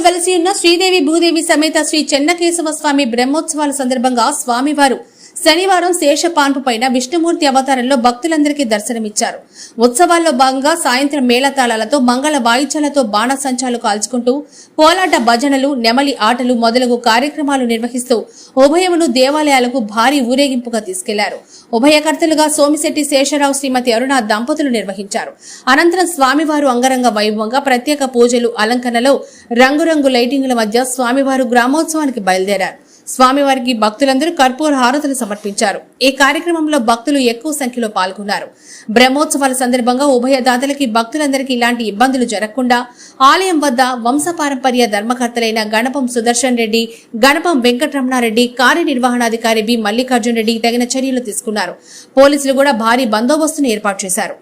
వెలసి ఉన్న శ్రీదేవి భూదేవి సమేత శ్రీ చెన్నకేశవ స్వామి బ్రహ్మోత్సవాల సందర్భంగా స్వామివారు శనివారం శేషపాన్పు పైన విష్ణుమూర్తి అవతారంలో భక్తులందరికీ దర్శనమిచ్చారు. ఉత్సవాల్లో భాగంగా సాయంత్రం మేళతాళాలతో మంగళ వాయిద్యాలతో బాణసంచాలు కాల్చుకుంటూ పోలాట భజనలు, నెమలి ఆటలు మొదలగు కార్యక్రమాలు నిర్వహిస్తూ ఉభయమును దేవాలయాలకు భారీ ఊరేగింపుగా తీసుకెళ్లారు. ఉభయకర్తలుగా సోమిశెట్టి శేషరావు, శ్రీమతి అరుణ దంపతులు నిర్వహించారు. అనంతరం స్వామివారు అంగరంగ వైభవంగా ప్రత్యేక పూజలు, అలంకరణలో రంగురంగు లైటింగుల మధ్య స్వామివారు గ్రామోత్సవానికి బయలుదేరారు. స్వామివారికి భక్తులందరూ కర్పూర హారతులు సమర్పించారు. ఈ కార్యక్రమంలో భక్తులు ఎక్కువ సంఖ్యలో పాల్గొన్నారు. బ్రహ్మోత్సవాల సందర్భంగా ఉభయదాతలకి భక్తులందరికీ ఇలాంటి ఇబ్బందులు జరగకుండా ఆలయం వద్ద వంశపారంపర్య ధర్మకర్తలైన గణపం సుదర్శన్ రెడ్డి, గణపం వెంకటరమణారెడ్డి, కార్యనిర్వహణాధికారి బి మల్లికార్జున్ రెడ్డి తగిన చర్యలు తీసుకున్నారు. పోలీసులు కూడా భారీ బందోబస్తును ఏర్పాటు చేశారు.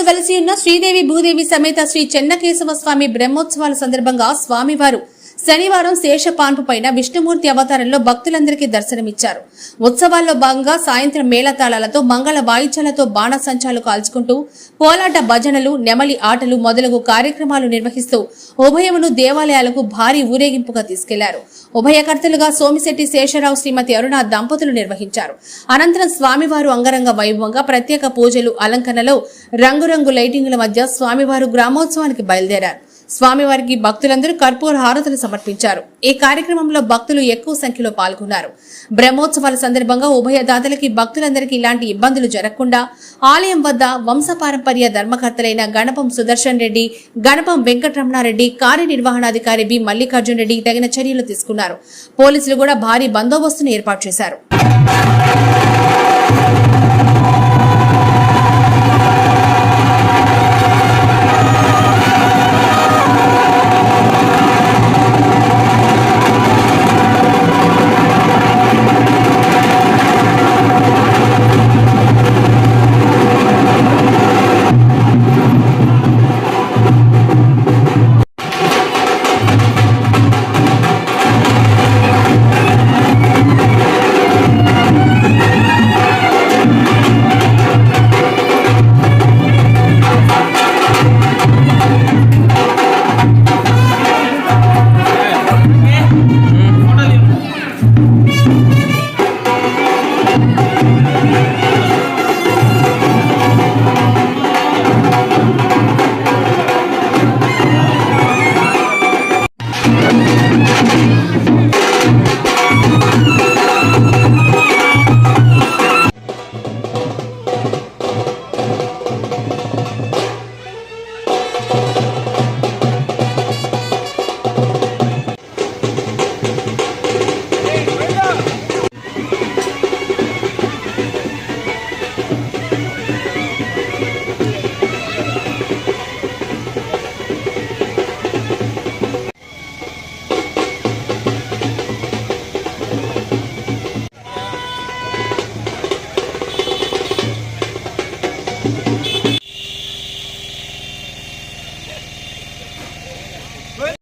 వెలసి ఉన్న శ్రీదేవి భూదేవి సమేత శ్రీ చెన్నకేశవ స్వామి బ్రహ్మోత్సవాల సందర్భంగా స్వామివారు శనివారం శేషపాన్పు పైన విష్ణుమూర్తి అవతారంలో భక్తులందరికీ దర్శనమిచ్చారు. ఉత్సవాల్లో భాగంగా సాయంత్రం మేళతాళాలతో మంగళ వాయిద్యాలతో బాణసంచాలు కాల్చుకుంటూ పోలాట భజనలు, నెమలి ఆటలు మొదలగు కార్యక్రమాలు నిర్వహిస్తూ ఉభయమును దేవాలయాలకు భారీ ఊరేగింపుగా తీసుకెళ్లారు. ఉభయకర్తలుగా సోమిశెట్టి శేషరావు, శ్రీమతి అరుణ దంపతులు నిర్వహించారు. అనంతరం స్వామివారు అంగరంగ వైభవంగా ప్రత్యేక పూజలు, అలంకరణలో రంగురంగు లైటింగుల మధ్య స్వామివారు గ్రామోత్సవానికి బయలుదేరారు. స్వామివారికి భక్తులందరూ కర్పూర హారతులు సమర్పించారు. ఈ కార్యక్రమంలో భక్తులు ఎక్కువ సంఖ్యలో పాల్గొన్నారు. బ్రహ్మోత్సవాల సందర్భంగా ఉభయదాతలకి భక్తులందరికీ ఇలాంటి ఇబ్బందులు జరగకుండా ఆలయం వద్ద వంశపారంపర్య ధర్మకర్తలైన గణపం సుదర్శన్ రెడ్డి, గణపం వెంకటరమణారెడ్డి, కార్యనిర్వహణాధికారి బి మల్లికార్జున్ రెడ్డి తగిన చర్యలు తీసుకున్నారు. పోలీసులు కూడా భారీ బందోబస్తును ఏర్పాటు చేశారు.